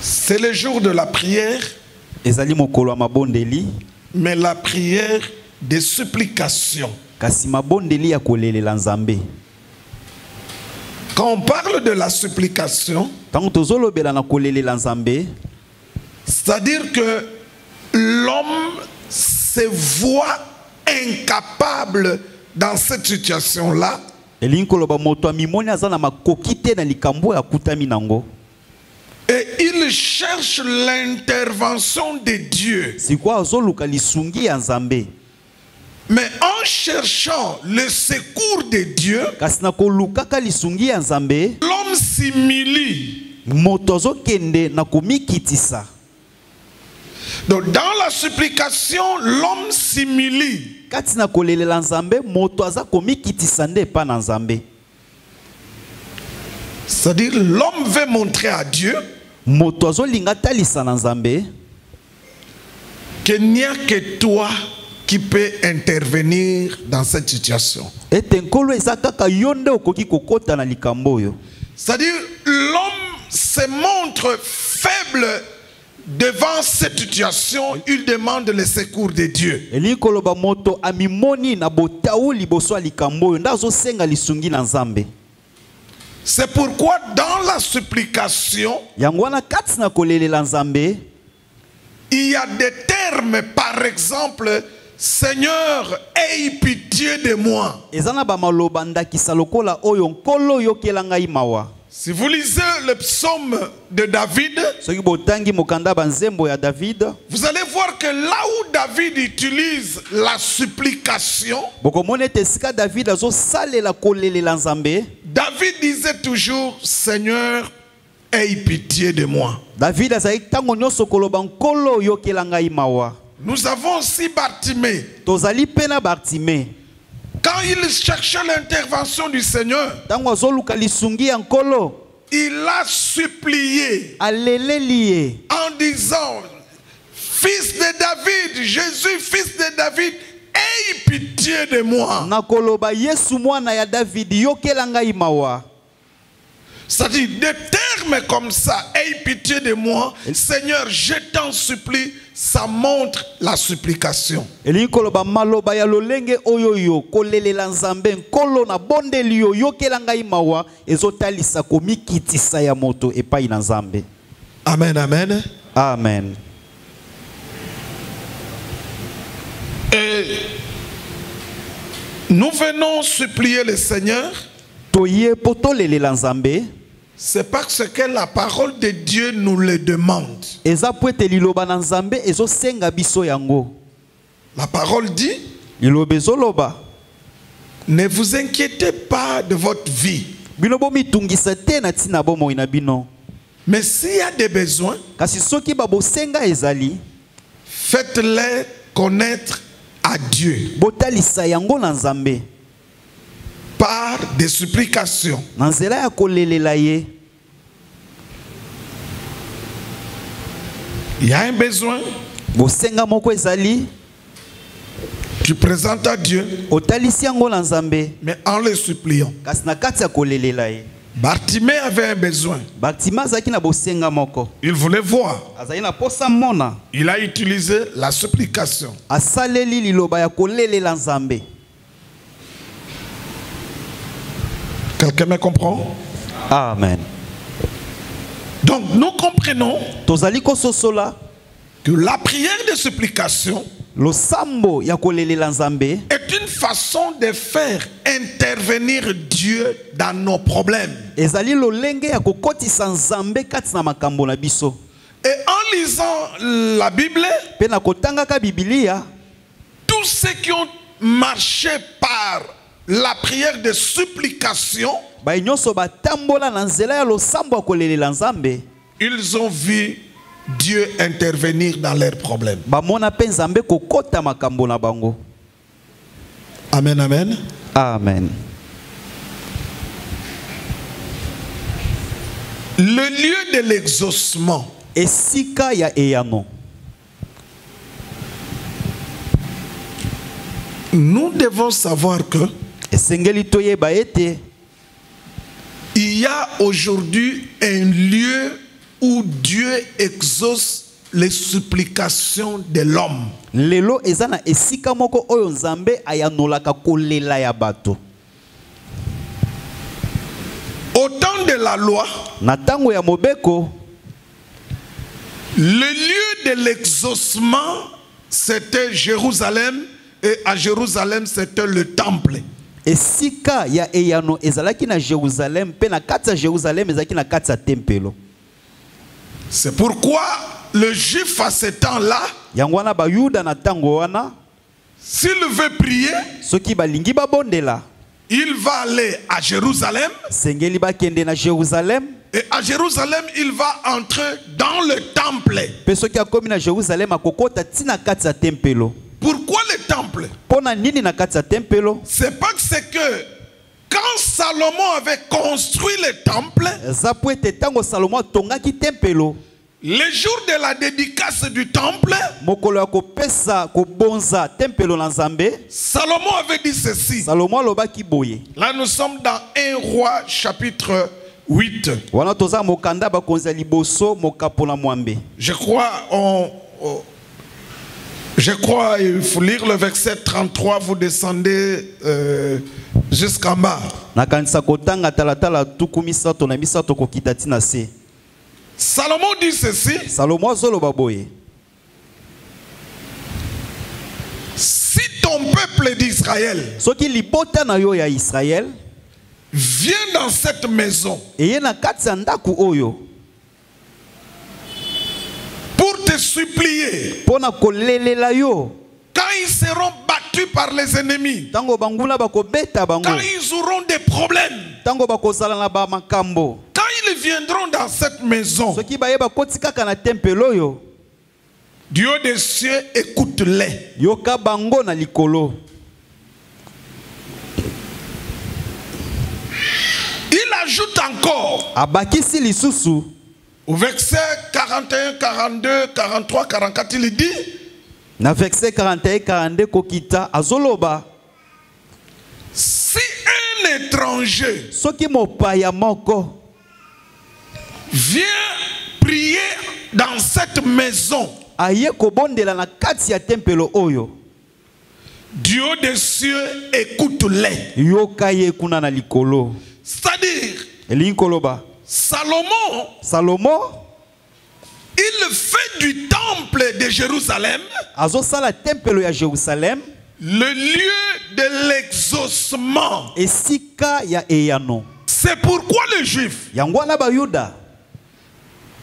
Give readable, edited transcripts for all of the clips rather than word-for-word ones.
C'est le jour de la prière, ezali mokolo ya mabondeli, mais la prière de supplication. kasi mabondeli ya kolelela Nzambe. Quand on parle de la supplication, Tango tozolobela na kolelela Nzambe, c'est-à-dire que l'homme se voit incapable dans cette situation-là. elingi koloba moto amimoni aza na makoki te na likambo ya kutami nango. Et il cherche l'intervention de Dieu. Sikwa azoluka lisungi ya Nzambe. Mais en cherchant le secours de Dieu, Kasi na kolukaka lisungi ya Nzambe, l'homme s'humilie. moto azokende na komikitisa. Donc dans la supplication, l'homme s'humilie. Kati na kolelela Nzambe, moto aza komikitisa nde pa na Nzambe. C'est-à-dire l'homme veut montrer à Dieu Moto azolinga talisa na Nzambe qu'il n'y a que toi qui peut intervenir dans cette situation. ete nkolo eza kaka yo nde okoki kokota na likambo oyo. C'est-à-dire l'homme se montre faible devant cette situation, il demande le secours de Dieu. Elingi koloba moto amimoni na botau liboso ya likambo oyo nde azosenga lisungi na Nzambe. C'est pourquoi dans la supplication, Yango wana kati na kolelela Nzambe, il y a des termes, par exemple, Seigneur, aie pitié de moi. eza na bamaloba ndakisa lokola oyo nkolo yokela ngai mawa. Si vous lisez le psaume de David, Soki botangi mokanda banzembo ya David, vous allez voir que là où David utilise la supplication, bokomona ete esika David azosalela kolelela Nzambe, David disait toujours, Seigneur, aie pitié de moi. David azalaki ntango nyonso koloba nkolo yokela ngai mawa. Nous avons aussi Bartimée. Tozali pe na Bartime. Quand il cherchait l'intervention du Seigneur, Ntango azoluka lisungi ya nkolo, il a supplié aleleli ye en disant, Fils de David, Jésus, fils de David, aie pitié de moi. na koloba Yesu mwana ya David yokela ngai mawa. C'est-à-dire des termes comme ça, aie pitié de moi, Seigneur, je t'en supplie, ça montre la supplication. Elingi koloba maloba ya lolenge oyo yo kolelela Nzambe nkolo na bondeli yo yokela ngai mawa ezotalisa komikitisa ya moto epai na Nzambe. Amen, amen. Amen. Et nous venons supplier le Seigneur. Toye potolelela Nzambe, C'est parce que la parole de Dieu nous le demande. eza po ete liloba na Nzambe ezosenga biso yango. La parole dit, Liloba ezoloba, ne vous inquiétez pas de votre vie. bino bomitungisa te na ntina bomoi na bino. Mais s'il y a des besoins, Kasi soki babosenga ezali, faites-les connaître à Dieu botalisa yango na Nzambe par des supplications. na nzela ya kolelela ye. Il y a un besoin, Bosenga moko ezali, tu présentes à Dieu, otalisi yango na Nzambe, mais en le suppliant. kasi na kati ya kolelela ye. Bartimée avait un besoin. Bartima azalaki na bosenga moko, Il voulait voir. azali na posa mona, Il a utilisé la supplication. asaleli liloba ya kolelela Nzambe. Quelqu'un me comprend? Amen. Donc nous comprenons Tozali kososola que la prière de supplication losambo ya kolelela Nzambe est une façon de faire intervenir Dieu dans nos problèmes. ezali lolenge ya kokotisa Nzambe kati na makambo na biso. Et en lisant la Bible, Pe na kotangaka Biblia, tous ceux qui ont marché par la prière de supplication, ba nyonso batambola na nzela ya losambo ya kolelela Nzambe, ils ont vu Dieu intervenir dans leurs problèmes. bamona pe Nzambe kokota makambo na bango. Amen, amen. Amen. Le lieu de l'exaucement, Esika ya eyano, nous devons savoir que esengeli toyeba ete il y a aujourd'hui un lieu où Dieu exauce les supplications de l'homme. Lelo ezana esika moko oyo nzambe ayanolaka kolela ya bato. Au temps de la loi, Na tango ya mobeko, le lieu de l'exaucement, c'était Jérusalem, et à Jérusalem, c'était le temple. esika ya eyano ezalaki na Jérusalem, pe na kati ya Jérusalem ezalaki na kati ya tempelo. C'est pourquoi le juif à ce temps-là, Yango wana ba Yuda na tango wana, s'il veut prier, soki balingi babondela, il va aller à Jérusalem. sengeli bakende na Jérusalem, Et à Jérusalem, il va entrer dans le temple. pe soki akomi na Jérusalem akokota tina kati ya tempelo. Pourquoi le temple? Pona nini na kati ya tempelo? C'est parce que quand Salomon avait construit le temple, Za po ete tango Salomo atongaki tempelo, le jour de la dédicace du temple, mokolo ya kopesa kobonza tempelo na Nzambe, Salomon avait dit ceci. Salomo alobaki boye. Là, nous sommes dans 1 Roi chapitre 8. Wana toza mokanda bakonzi ya liboso mokapola mwambe. Je crois, il faut lire le verset 33, vous descendez jusqu'en bas. Nakanisa kotanga talatala tuku misato na misato kokita tina se. Salomon dit ceci. Salomo azoloba boye. Si ton peuple d'Israël Soki libota na yo ya Israël, vient dans cette maison eye na kati ya ndaku oyo, pour te supplier, pona kolelela yo, quand ils seront battus par les ennemis, tango banguna bakobeta bango, quand ils auront des problèmes, tango bakozala na ba makambo, quand ils viendront dans cette maison, soki bayeba koti kaka na tempelo yo, Dieu des cieux, écoute-les. yoka bango na likolo. Il ajoute encore Abakisi lisusu au verset 41, 42, 43, 44, il dit, na verset 41 42 kokita azoloba, si un étranger soki mopaya moko vient prier dans cette maison, aye kobondela na kati ya tempelo oyo, Dieu des cieux, écoute-les. yoka ye kuna na likolo. C'est-à-dire, Elingi koloba, Salomo, il fait du temple de Jérusalem azosala tempelo ya Jérusalem le lieu de l'exaucement. esika ya eyano. C'est pourquoi le juif, Yango wana ba Yuda,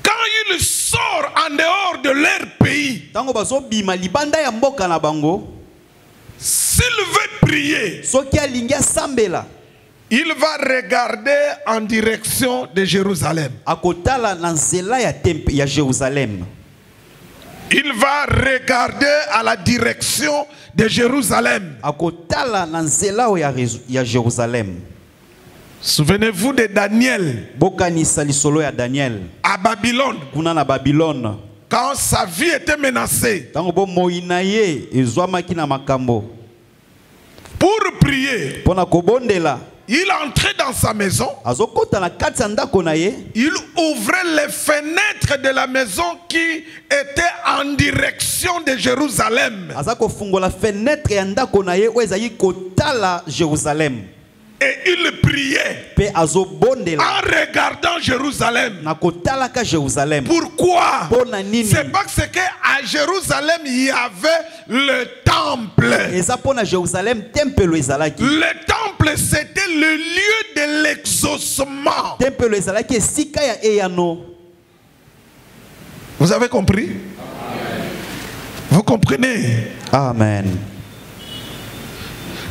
quand il sort en dehors de leur pays, tango bazobima libanda ya mboka na bango, s'il veut prier, soki alingi asambela, il va regarder en direction de Jérusalem. akotala na nzela ya tempe ya Jérusalem. Il va regarder à la direction de Jérusalem. Akotala na nzela ya Jérusalem. Souvenez-vous de Daniel Bokanisa lisolo ya Daniel à Babylone. kuna na Babylone. Quand sa vie était menacée, Tango bo moina ye ezwamaki na makambo. pour prier, Pona kobondela, il entrait dans sa maison, azokota na kati ya ndako na ye, il ouvrait les fenêtres de la maison qui était en direction de Jérusalem. azako fungola fenêtre ya ndako na ye oyo ezali kotala Jérusalem. Et il priait Pe azobondela en regardant Jérusalem. na kotala ka Jérusalem. Pourquoi? Pona nini? C'est parce qu'à Jérusalem, il y avait le temple. Eza pona Jérusalem tempelo ezalaki. Le temple, c'était le lieu de l'exaucement. Tempelo ezalaki esika ya eyano. Vous avez compris? Vous comprenez? Amen.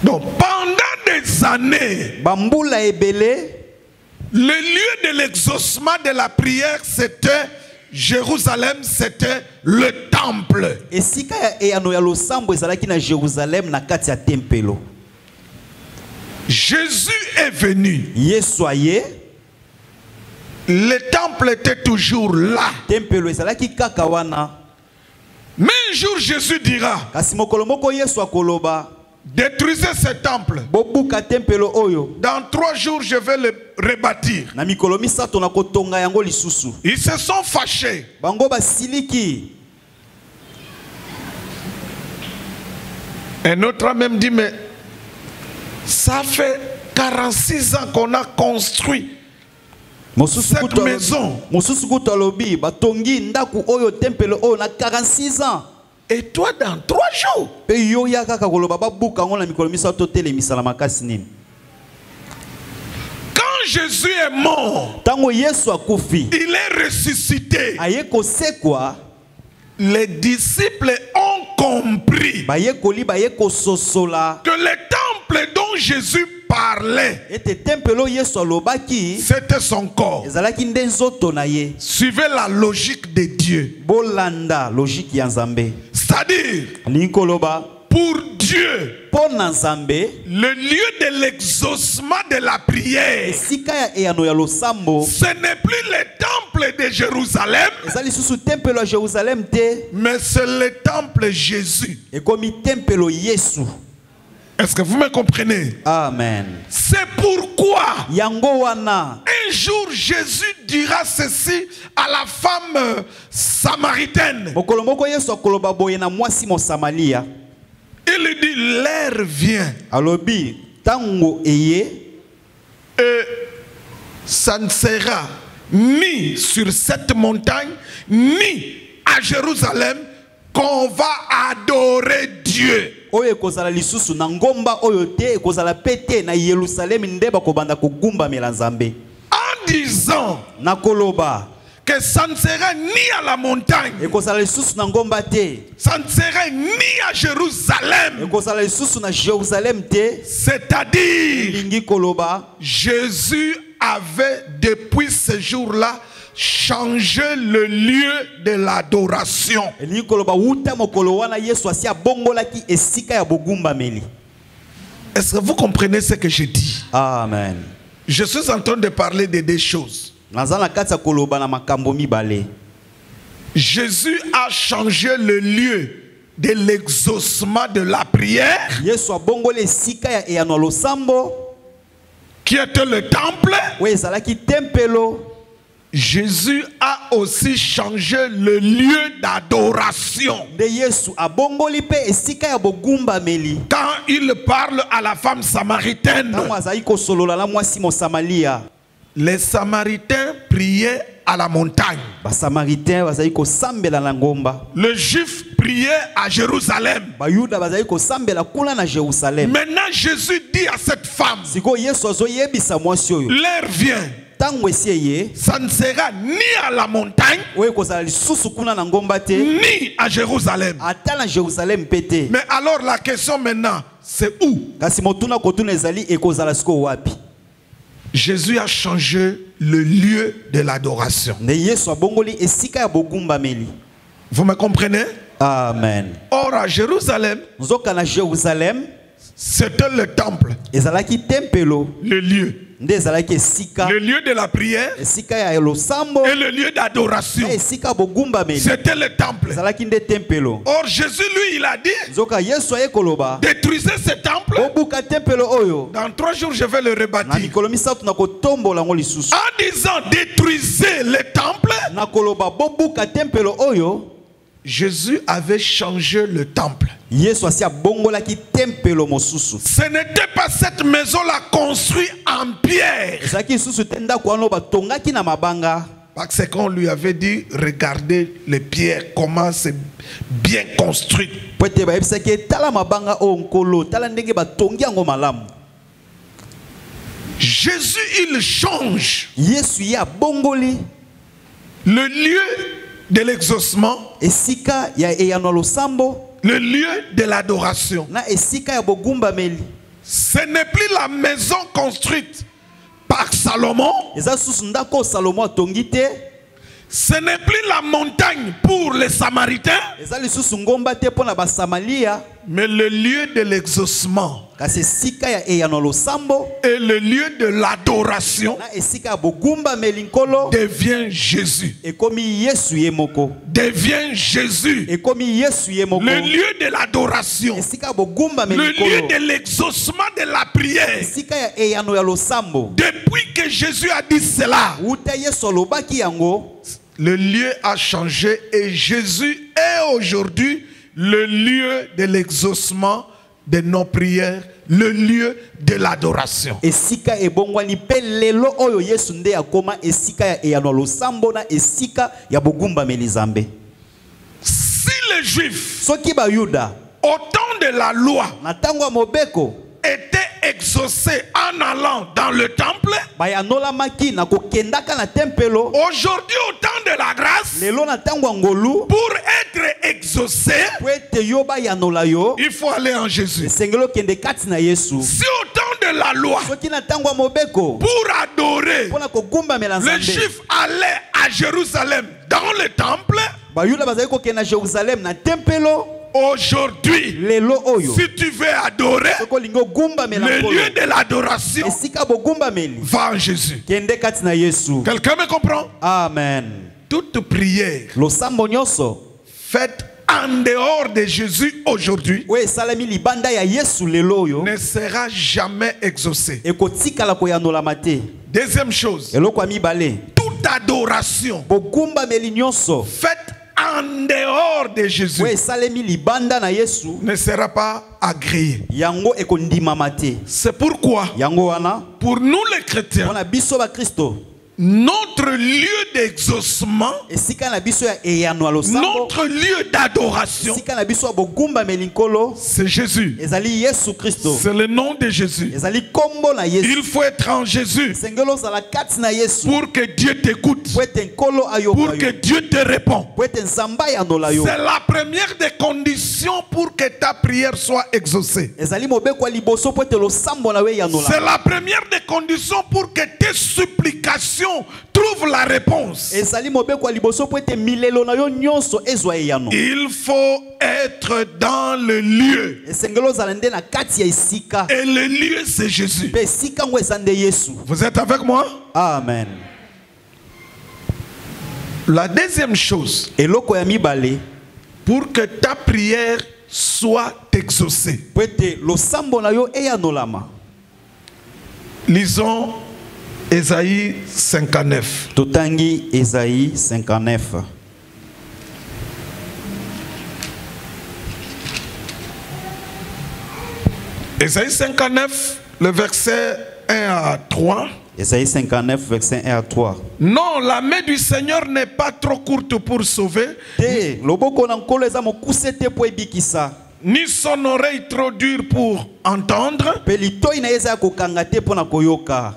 Donc, pendant des années, Bambula ebele, le lieu de l'exaucement de la prière, c'était Jérusalem, c'était le temple. esika ya eyano ya losambo ezalaki na Jérusalem na kati ya tempelo. Jésus est venu. Yesu aye, Le temple était toujours là. tempelo ezalaki kaka wana. Mais un jour, Jésus dira, Kasi mokolo moko Yesu akoloba, Détruisez ce temple. bobuka tempelo oyo. Dans 3 jours, je vais le rebâtir. Na mikolo misato na kotonga yango lisusu. Ils se sont fâchés. Bango basiliki. Un autre a même dit, mais ça fait 46 ans qu'on a construit cette maison. Mosusu kuto alobi batongi ndaku oyo tempelo oyo na 46 ans. Et toi dans 3 jours. Pe yo ya kaka koloba babuka ngo na mikolo misato telemisa na makasi nini. Quand Jésus est mort, tango Yesu akufi, il est ressuscité. aye kosekwa, les disciples ont compris baye koli baye kososola que le temple dont Jésus parlait, ete tempelo Yesu alobaki c'était son corps. ezalaki nde nzoto na ye. Suivez la logique de Dieu. Bolanda logique ya Nzambe. C'est-à-dire, Linkoloba pour Dieu, pona Nzambe, le lieu de l'exaucement de la prière, esika ya eyano ya losambo, ce n'est plus le temple de Jérusalem, ezali susu tempelo ya Jérusalem te, mais c'est le temple Jésus. ekomi tempelo Yesu. Est-ce que vous me comprenez? Amen. C'est pourquoi Yango wana un jour Jésus dira ceci à la femme samaritaine. mokolo moko Yesu akoloba boye na mwasi mo Samalia. Il lui dit, l'heure vient. Alobi tango eye, Et ça ne sera ni sur cette montagne, ni à Jérusalem qu'on va adorer Dieu. oyo ekozala lisusu na ngomba oyo te, ekozala pete na Yerusalem nde bakobanda kogumba mela Nzambe. En disant Na koloba que ça ne sera ni à la montagne, ekozala lisusu na ngomba te, ça ne sera ni à Jérusalem. ekozala lisusu na Jérusalem te, C'est-à-dire, lingi koloba Jésus avait depuis ce jour-là changé le lieu de l'adoration. lingi koloba uta mokolo wana Yesu asi abongolaki esika ya bogumba meli. Est-ce que vous comprenez ce que je dis? Amen. Je suis en train de parler de 2 choses. Nazana kati ya koloba na makambo mibale. Jésus a changé le lieu de l'exaucement de la prière, Yesu abongoli esika ya eyano losambo, qui était le temple. oyo ezalaki tempelo. Jésus a aussi changé le lieu d'adoration. Nde Yesu abongoli pe esika ya bogumba meli. Quand il parle à la femme samaritaine, Tango azali kosolola na mwasi mo Samalia, les Samaritains priaient à la montagne. ba Samaritain bazali kosambela na ngomba. Le juif priait à Jérusalem. Ba Yuda bazali kosambela kuna na Jérusalem. Maintenant, Jésus dit à cette femme, Siko Yesu azoyebisa mwasi oyo, l'heure vient. tango esiye, Ça ne sera ni à la montagne, oyo kozala lisusu kuna na ngomba te, ni à Jérusalem. ata na Jérusalem pete. Mais alors la question maintenant, c'est où? Kasi motuna kotuna ezali ekozala siko wapi? Jésus a changé le lieu de l'adoration. Nde Yesu abongoli esika ya bogumba meli. Vous me comprenez? Amen. Or à Jérusalem, Nzoka na Jérusalem c'était le temple, ezalaki tempelo, le lieu. nde ezalaki esika, Le lieu de la prière esika ya losambo, et le lieu d'adoration. na esika bogumba meli. C'était le temple. Ezalaki nde tempelo. Or Jésus, lui, il a dit, Nzoka Yesu aye koloba, détruisez ce temple. bobuka tempelo oyo. Dans 3 jours, je vais le Na rebâtir. mikolo misato na kotombola ngo lisusu. En disant, détruisez le temple, Na koloba bobuka tempelo oyo, Jésus avait changé le temple. Yesu asi abongolaki tempelo mosusu. Ce n'était pas cette maison-là construite en pierre. Ezalaki lisusu te ndako wana batongaki na mabanga. Parce qu'on lui avait dit, regardez les pierres, comment c'est bien construit. Po ete bayebisaki tala mabanga oyo nkolo, tala ndenge batongi yango malamu. Jésus, il change Yesu ye abongoli le lieu de l'exaucement, esika ya eyano losambo, le lieu de l'adoration. na esika ya bogumba meli. Ce n'est plus la maison construite par Salomon, Eza susu ndako Salomo atongi te, Ce n'est plus la montagne pour les Samaritains, mais le lieu de l'exaucement et le lieu de l'adoration devient Jésus. Devient Jésus. Le lieu de l'adoration, le lieu de l'exaucement de la prière. Depuis que Jésus a dit cela, le lieu a changé et Jésus est aujourd'hui le lieu de l'exaucement de nos prières, le lieu de l'adoration. Si les Juifs, au temps de la loi, étaient exaucés en allant dans le temple, aujourd'hui au temps de la grâce, pour être exaucé, il faut aller en Jésus. Si au temps de la loi, pour adorer, les Juifs allaient à Jérusalem dans le temple, aujourd'hui, si tu veux adorer, le lieu de l'adoration va en Jésus. Quelqu'un me comprend? Amen. Toute prière faite en dehors de Jésus aujourd'hui ne sera jamais exaucée. Deuxième chose, toute adoration faite en dehors de Jésus ne sera pas agréée. C'est pourquoi, pour nous les chrétiens, notre lieu d'exaucement, notre lieu d'adoration, c'est Jésus. C'est le nom de Jésus. Il faut être en Jésus pour que Dieu t'écoute, pour que Dieu te réponde. C'est la première des conditions pour que ta prière soit exaucée. C'est la première des conditions pour que tes supplications trouve la réponse. Il faut être dans le lieu. Et le lieu, c'est Jésus. Vous êtes avec moi? Amen. La deuxième chose, pour que ta prière soit exaucée, lisons Ésaïe 59. Totangi Ésaïe 59. Ésaïe 59, le verset 1 à 3. Ésaïe 59, verset 1 à 3. Non, la main du Seigneur n'est pas trop courte pour sauver, ni son oreille trop dure pour entendre,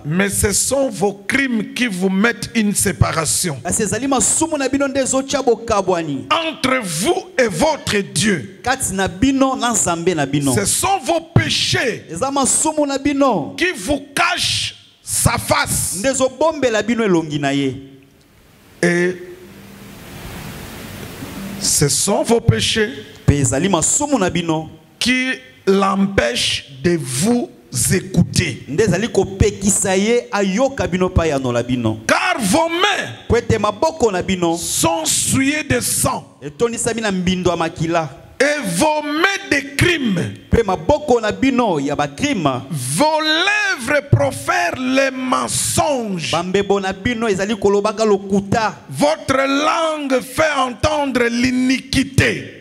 mais ce sont vos crimes qui vous mettent une séparation entre vous et votre Dieu. Ce sont vos péchés qui vous cachent sa face. Et ce sont vos péchés qui l'empêche de vous écouter. Car vos mains sont souillées de sang et vos mains de crime. Vos lèvres profèrent les mensonges. Votre langue fait entendre l'iniquité.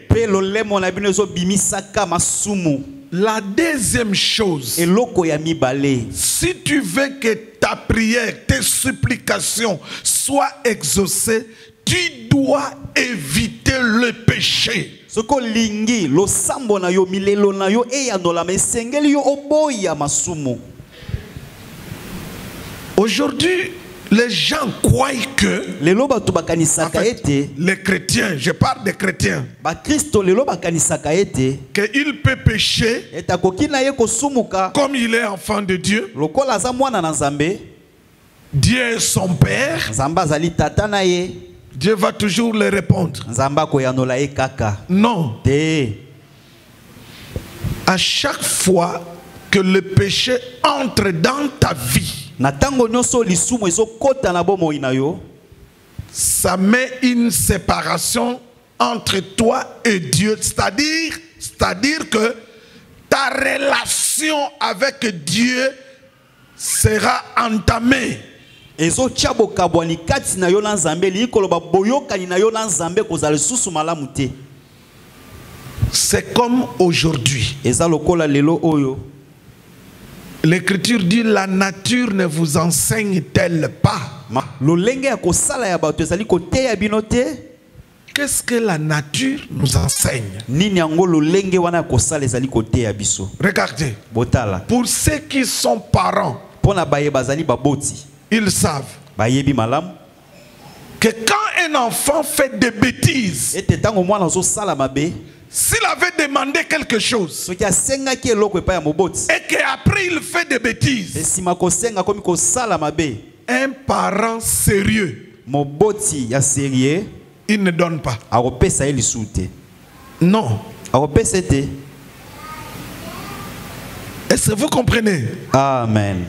La deuxième chose, si tu veux que ta prière, tes supplications soient exaucées, tu dois éviter le péché. Aujourd'hui, les gens croient que, en fait, les chrétiens, je parle des chrétiens, qu'il peut pécher comme il est enfant de Dieu. Dieu est son père, Dieu va toujours le répondre. Non. À chaque fois que le péché entre dans ta vie, ça met une séparation entre toi et Dieu. C'est-à-dire que ta relation avec Dieu sera entamée. C'est comme aujourd'hui. L'Écriture dit la nature ne vous enseigne-t-elle pas? Qu'est-ce que la nature nous enseigne? Regardez. Pour ceux qui sont parents, ils savent que quand un enfant fait des bêtises, s'il avait demandé quelque chose et qu'après il fait des bêtises, un parent sérieux, il ne donne pas. Non. Est-ce que vous comprenez? Amen.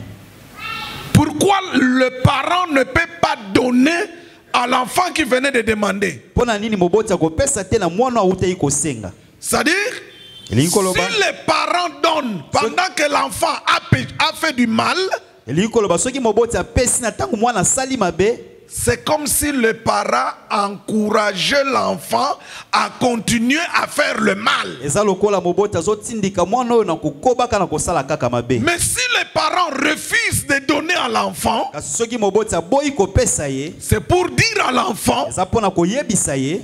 Pourquoi le parent ne peut pas donner à l'enfant qui venait de demander? C'est-à-dire, si les parents donnent pendant que l'enfant a fait du mal, c'est comme si le parent encourageait l'enfant à continuer à faire le mal. Mais si les parents refusent de donner à l'enfant, c'est pour dire à l'enfant,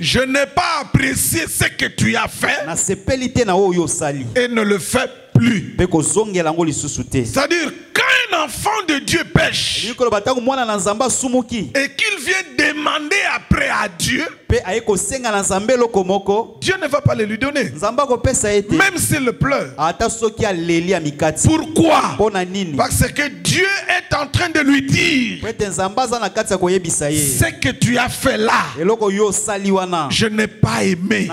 je n'ai pas apprécié ce que tu as fait et ne le fais plus. C'est-à-dire, quand un enfant de Dieu pêche et qu'il vient demander après à Dieu, Dieu ne va pas le lui donner. Même s'il pleure. Pourquoi? Parce que Dieu est en train de lui dire, ce que tu as fait là, je n'ai pas aimé.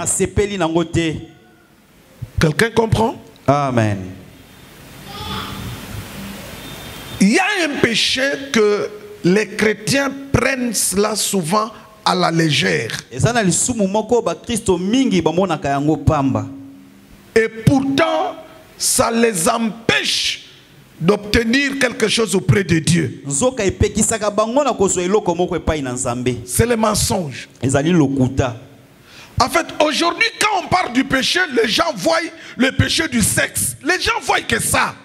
Quelqu'un comprend? Amen. Il y a un péché que les chrétiens prennent cela souvent à la légère. Et pourtant, ça les empêche d'obtenir quelque chose auprès de Dieu. C'est le mensonge. En fait, aujourd'hui, quand on parle du péché, les gens voient le péché du sexe. Les gens voient que ça.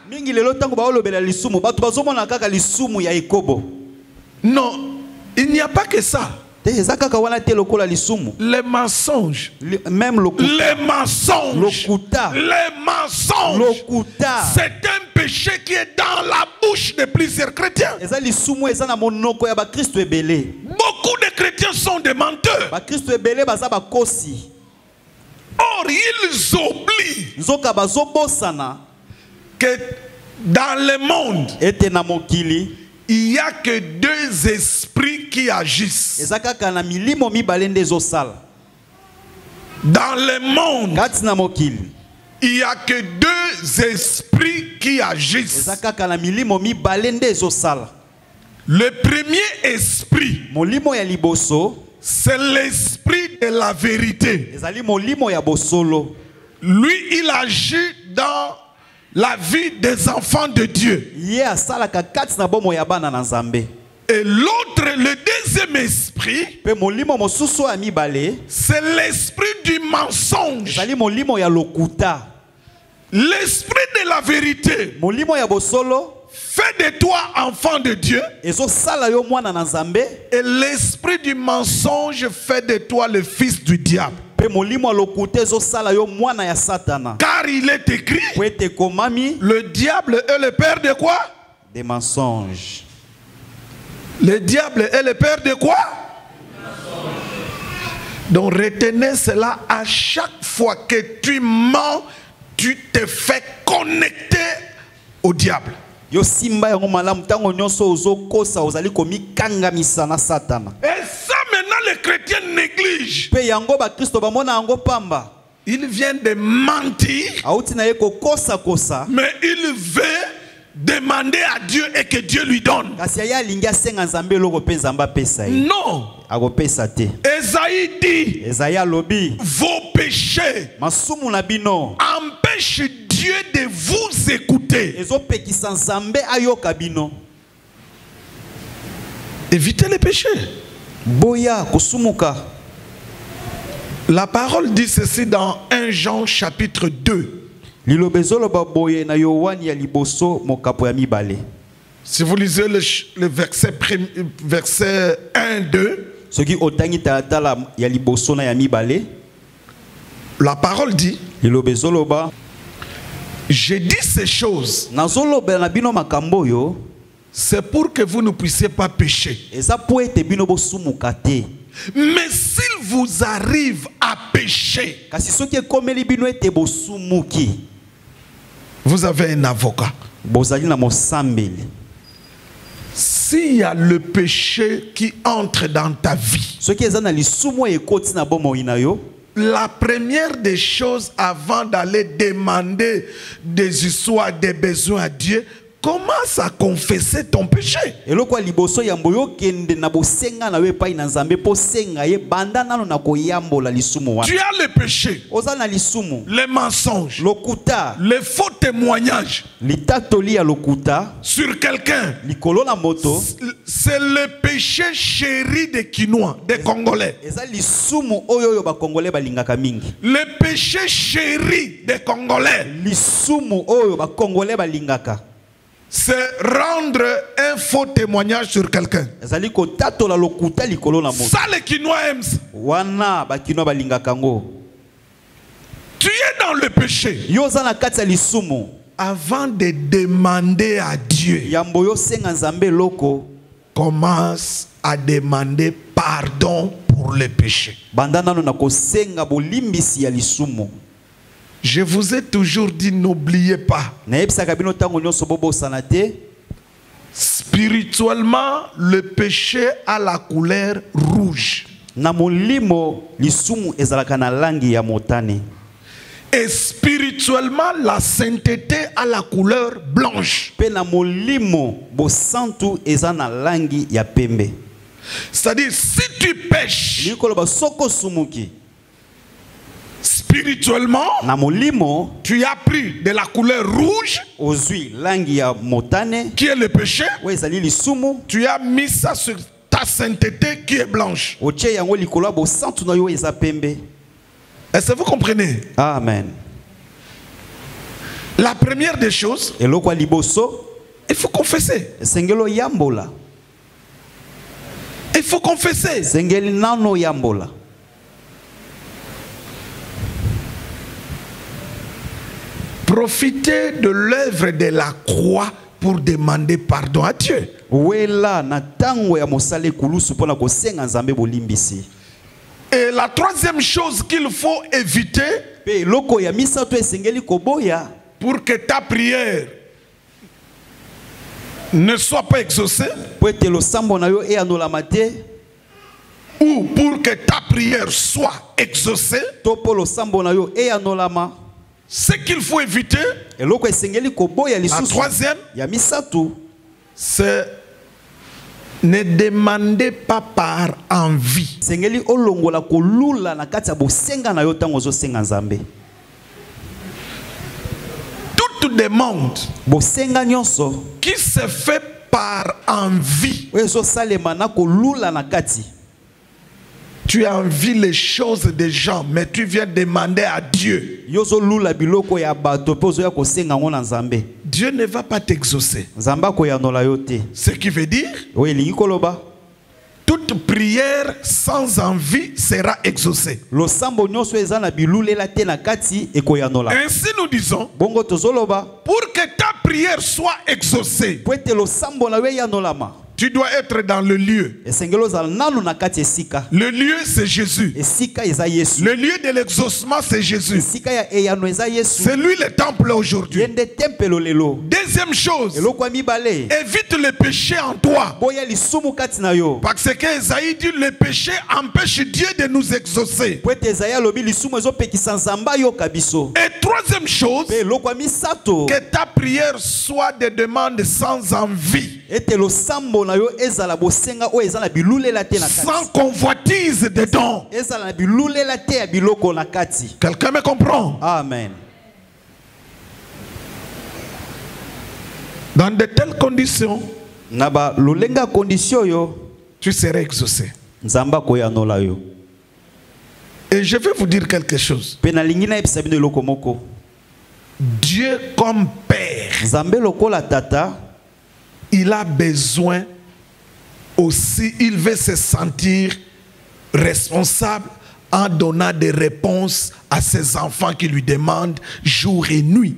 Non, il n'y a pas que ça. Les mensonges. Même le les mensonges. Les mensonges. C'est un péché qui est dans la bouche de plusieurs chrétiens. Beaucoup de chrétiens sont des menteurs. Or, ils oublient que dans le monde, il n'y a que deux esprits qui agissent. Dans le monde, il n'y a que deux esprits qui agissent. Le premier esprit, c'est l'esprit de la vérité. Lui, il agit dans la vie des enfants de Dieu. Et l'autre, le deuxième esprit, c'est l'esprit du mensonge. L'esprit de la vérité fait de toi enfant de Dieu. Et l'esprit du mensonge fait de toi le fils du diable. Car il est écrit, le diable est le père de quoi? Des mensonges. Le diable est le père de quoi? Donc retenez cela, à chaque fois que tu mens, tu te fais connecter au diable. Et ça maintenant, les chrétiens négligent. Il vient de mentir. Mais il veut demander à Dieu et que Dieu lui donne. Non. Esaïe dit, vos péchés empêchent Dieu de vous écouter. Évitez les péchés. La parole dit ceci dans 1 Jean chapitre 2. Si vous lisez le verset 1, 2, la parole dit, j'ai dit ces choses, c'est pour que vous ne puissiez pas pécher. Mais s'il vous arrive à pécher, vous avez un avocat. S'il y a le péché qui entre dans ta vie, la première des choses avant d'aller demander des histoires, des besoins à Dieu, commence à confesser ton péché. Tu as le péché, les mensonges, les faux témoignages sur quelqu'un. C'est le péché chéri des Quinois, des Congolais. Le péché chéri des Congolais, c'est rendre un faux témoignage sur quelqu'un. Ça, les Quinois aiment ça. Tu es dans le péché. Avant de demander à Dieu, commence à demander pardon pour le péché. Je vous ai toujours dit, n'oubliez pas. Spirituellement, le péché a la couleur rouge. Et spirituellement, la sainteté a la couleur blanche. C'est-à-dire, si tu pêches, spirituellement, tu as pris de la couleur rouge, qui est le péché, tu as mis ça sur ta sainteté qui est blanche. Est-ce que vous comprenez? Amen. La première des choses, il faut confesser. Il faut confesser. Profitez de l'œuvre de la croix pour demander pardon à Dieu. Et la troisième chose qu'il faut éviter pour que ta prière ne soit pas exaucée, ou pour que ta prière soit exaucée, ce qu'il faut éviter, la troisième, c'est ne demandez pas par envie. Toute demande qui se fait par envie, tu as envie les choses des gens, mais tu viens demander à Dieu. Dieu ne va pas t'exaucer. Ce qui veut dire, toute prière sans envie sera exaucée. Ainsi nous disons, pour que ta prière soit exaucée, tu dois être dans le lieu. Le lieu, c'est Jésus. Le lieu de l'exaucement, c'est Jésus. C'est lui le temple aujourd'hui. Deuxième chose, évite le péché en toi. Parce que Esaïe dit le péché empêche Dieu de nous exaucer. Et troisième chose, que ta prière soit des demandes sans envie, sans convoitise dedans. Quelqu'un me comprend? Amen. Dans de telles conditions, tu serais exaucé. Et je vais vous dire quelque chose. Dieu comme Père, il a besoin aussi, il veut se sentir responsable en donnant des réponses à ses enfants qui lui demandent jour et nuit.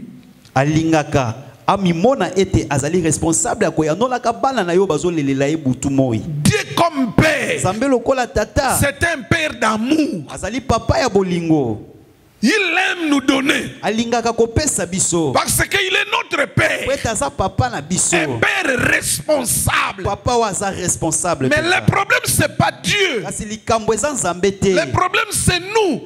Dieu comme Père, c'est un Père d'amour. Il aime nous donner. Parce qu'il est notre Père. Un Père responsable. Mais le problème, ce n'est pas Dieu. Le problème, c'est nous.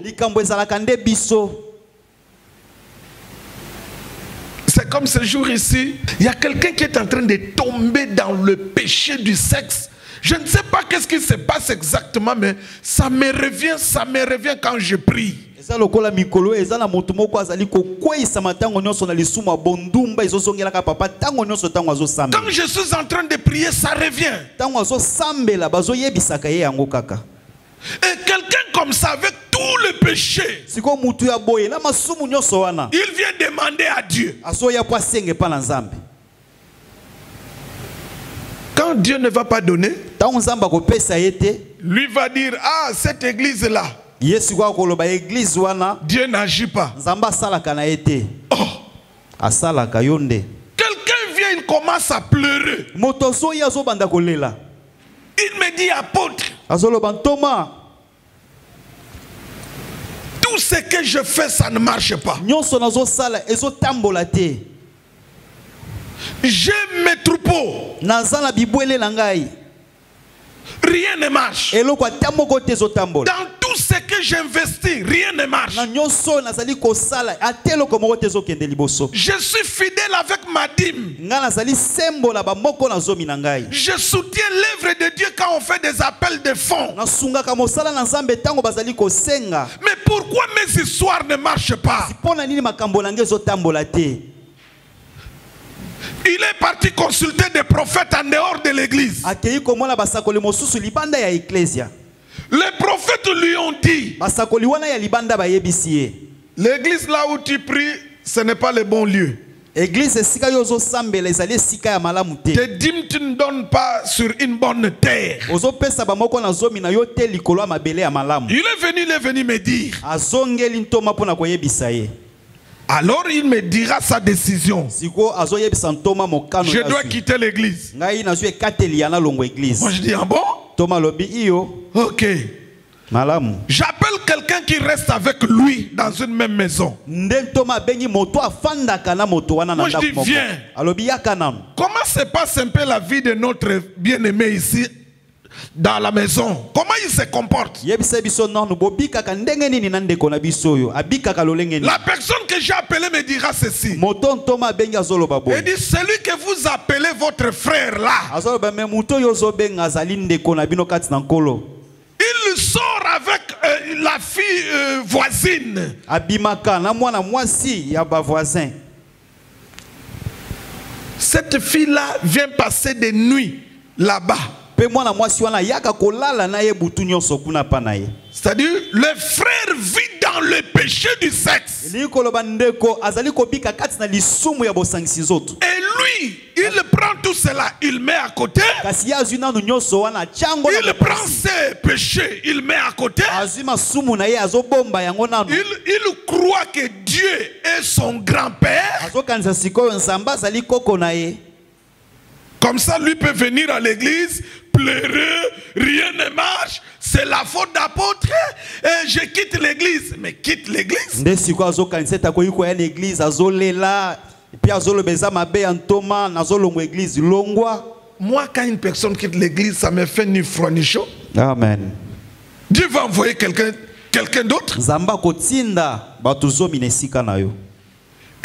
C'est comme ce jour ici. Il y a quelqu'un qui est en train de tomber dans le péché du sexe. Je ne sais pas qu'est-ce qui se passe exactement, mais ça me revient quand je prie. Quand je suis en train de prier, ça revient. Et quelqu'un comme ça, avec tout le péché, il vient demander à Dieu. Quand Dieu ne va pas donner, lui va dire, ah, cette église-là, Dieu n'agit pas. Oh. Quelqu'un vient, il commence à pleurer. Il me dit, apôtre, tout ce que je fais, ça ne marche pas. J'ai mes troupeaux. Rien ne marche. Dans tout ce que j'investis, rien ne marche. Je suis fidèle avec ma dîme. Je soutiens l'œuvre de Dieu quand on fait des appels de fonds. Mais pourquoi mes histoires ne marchent pas? Il est parti consulter des prophètes en dehors de l'église. Les prophètes lui ont dit, l'église là où tu pries, ce n'est pas le bon lieu. Tes dîmes, tu ne donnes pas sur une bonne terre. Il est venu me dire. Alors il me dira sa décision. Je dois quitter l'église. Moi je dis, ah bon? Ok. J'appelle quelqu'un qui reste avec lui dans une même maison. Moi je dis, viens. Comment se passe un peu la vie de notre bien-aimé ici dans la maison? Comment il se comporte? La personne que j'ai appelée me dira ceci. Il dit, celui que vous appelez votre frère là, il sort avec la fille voisine. Cette fille là vient passer des nuits là-bas. C'est-à-dire, le frère vit dans le péché du sexe. Et lui, il prend tout cela, il met à côté. Il prend ses péchés, il met à côté. Il croit que Dieu est son grand-père. Comme ça, lui peut venir à l'église, pleurer, rien ne marche. C'est la faute d'apôtre. Et je quitte l'église. Mais quitte l'église. Moi, quand une personne quitte l'église, ça me fait ni froid ni chaud. Amen. Dieu va envoyer quelqu'un d'autre.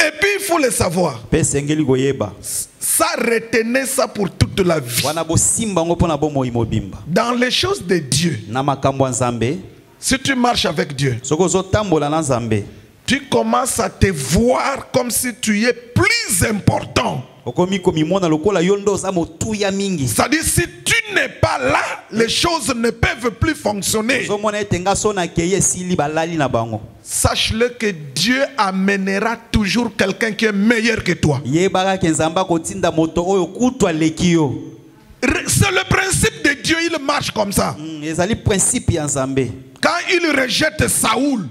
Et puis il faut le savoir. Ça, retenez ça pour toute la vie. Dans les choses de Dieu, si tu marches avec Dieu, tu commences à te voir comme si tu es plus important. C'est-à-dire, si tu n'es pas là, les choses ne peuvent plus fonctionner. Sache-le que Dieu amènera toujours quelqu'un qui est meilleur que toi. C'est le principe de Dieu, il marche comme ça. Quand il rejette Saoul,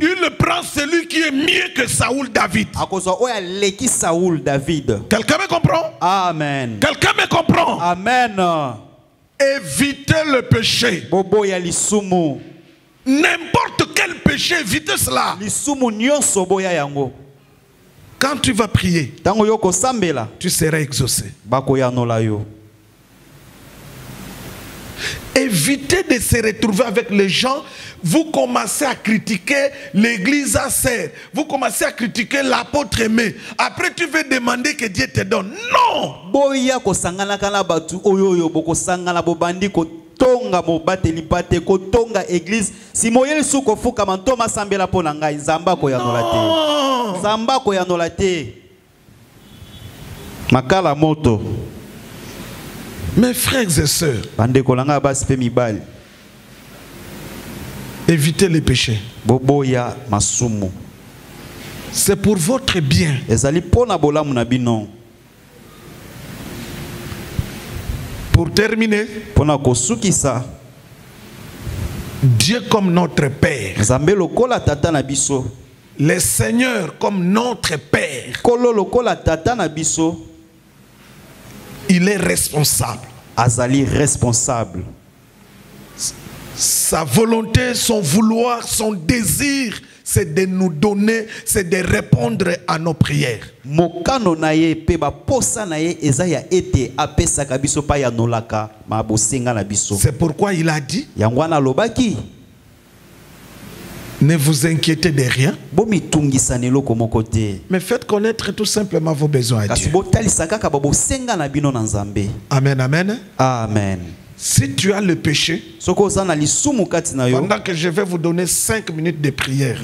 il prend celui qui est mieux que Saoul, David. Quelqu'un me comprend? Amen. Quelqu'un me comprend? Amen. Évitez le péché. N'importe quel péché, évitez cela. Quand tu vas prier, tu seras exaucé. Évitez de se retrouver avec les gens. Vous commencez à critiquer l'église à serre. Vous commencez à critiquer l'apôtre aimé. Après, tu veux demander que Dieu te donne. Non! Tonga mobateli pate ko tonga église si moyeli suko fuka mantoma sambela pona ngai zamba ko yanola te zamba ko yanola te makala moto. Mes frères et sœurs, bande ko langa basi pe mibali, évitez les péchés. Boboya masumu, c'est pour votre bien. Ezali pona bolamu na bino. Pour terminer, Dieu comme notre Père, le Seigneur comme notre Père, il est responsable. Azali responsable. Sa volonté, son vouloir, son désir, c'est de nous donner, c'est de répondre à nos prières. C'est pourquoi il a dit, ne vous inquiétez de rien, mais faites connaître tout simplement vos besoins à Dieu. Amen, amen. Amen. Si tu as le péché, pendant que je vais vous donner 5 minutes de prière,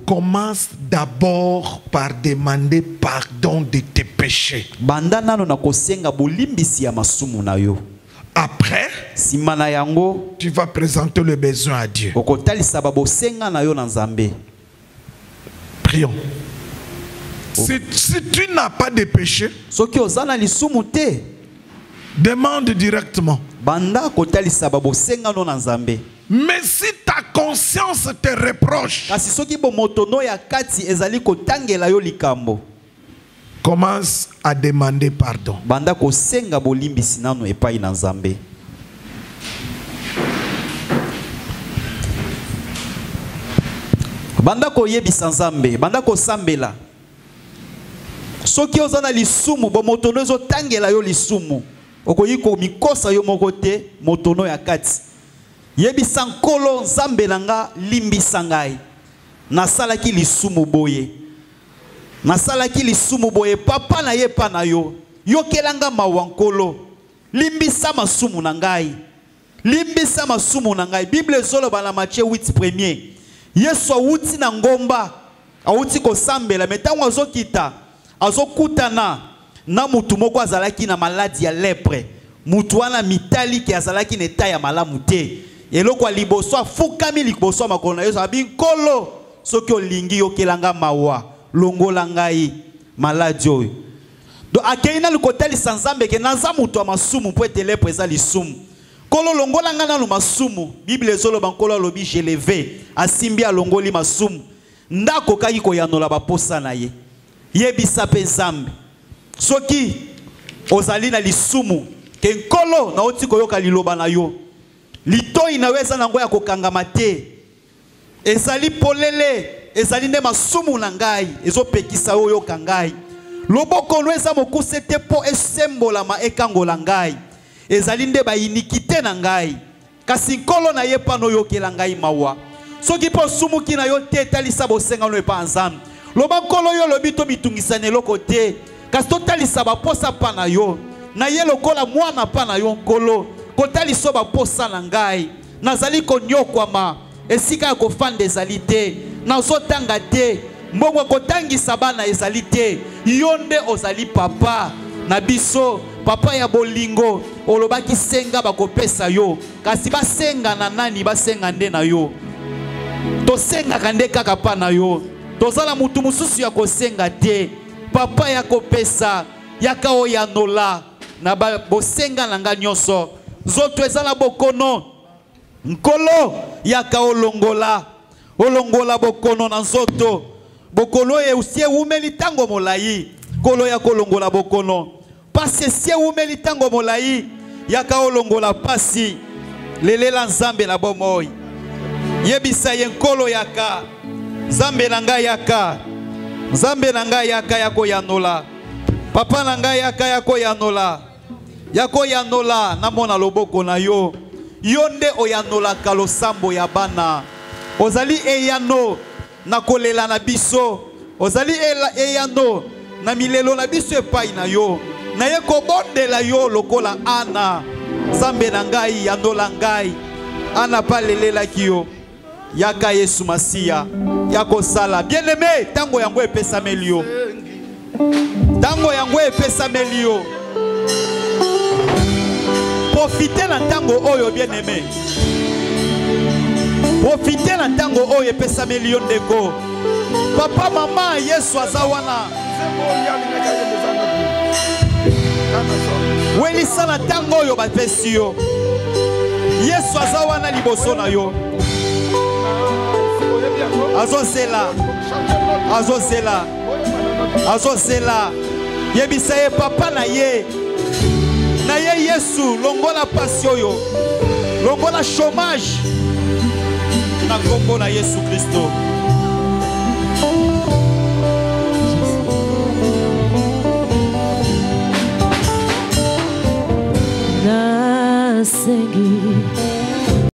commence d'abord par demander pardon de tes péchés. Après, tu vas présenter le besoin à Dieu. Prions. Si tu n'as pas de péché, demande directement. Mais si ta conscience te reproche, commence à demander pardon. Bandako yebisa nzambe, bandako sambela. Soki ozana lisumu bo motono ezo tangela yo lisumu. Okoyiko mikosa yo mokote motono ya kati. Yebisa nkolo nzambe nanga limbisa ngai. Nasalaki lisumu boye. Nasalaki lisumu boye papa na ye pa na yo. Yokelanga mawankolo. Limbisa masumu na ngai. Limbisa masumu na ngai. Bible zoloba na Matthieu 8:1. Yesu awuti na ngomba, awuti ko sambela, metango azokita, azokutana na mutu moko azalaki na maladi ya lepre. Mutu wana mitali ki azalaki na eta ya malamu te. Eloko liboso afukami liboso makolo na Yesu abi nkolo soki olingi yokelanga mawa, longola ngai maladi oyo. Do akeina likotali sanzambe ke naza mutu amasumu po ete lepre eza lisumu. Kolo longola ngana no masumu. Bible zolo bankolo lobi je levé. Asimbi alongoli masumu. Ndako kaki ko yanola ba posa na ye. yebisa pe Nzambe soki ozali na lisumu ke nkolo na oti koyoka liloba na yo litoi na weza nango ya kokangama te ezali polele ezali nde masumu na ngai ezopekisa oyo yoka ngai loboko no eza mokuse te po esembolama ekangola ngai ezali nde bayinikite na ngai kasi nkolo na ye pano yokela ngai mawa soki po sumuki na yo te talisa bosengano epa Nzambe loba nkolo yo lobi to mitungisa eloko te kasi totalisa baposa pa na yo na ye lokola mwana pa na yo nkolo kotaliso baposa na ngai nazali konyokwama esika ya kofanda ezali te nazotanga te mbongo kotangisa bana ezali te yo nde ozali papa na biso papa ya bolingo olobaki senga bakopesa yo kasi basenga na nani basenga nde na yo tosenga nde kaka pa na yo tozala mutu mususu ya kosenga te papa ya kopesa yaka oyanola na bosenga na nga nyonso zoto ezala bokono nkolo yaka olongola bokono na nzoto bokono eusie umeli tango molai kolo ya kolongola bokono pasi sie umeli tango molai yaka olongola pasi lelela Nzambe na bomoi yebisa ye nkolo yaka Nzambe na ngai yaka Nzambe na ngai yaka yako yanola papa na ngai yaka yako yanola namona loboko na yo yo nde oyanola kalosambo ya bana ozali eyano na kolela na biso ozali eyano na milelo na biso epai na yo na ye kobondela yo lokola Ana Nzambe na ngai yanola ngai Ana pa lelelaki yo yaka Yesu Masiya yako sala bien-aimé tango yango epesameli yo tango yango epesameli yo profitez na tango oyo bien-aimé profitez na tango oyo epesameli yo ndeko papa mama Yesu aza wana welisa na tango oyo bapesi yo Yesu aza wana liboso na yo azosela yebisa ye papa na ye Yesu longola pasi oyo longola chômage na kombo na Yesu Kristo nasengi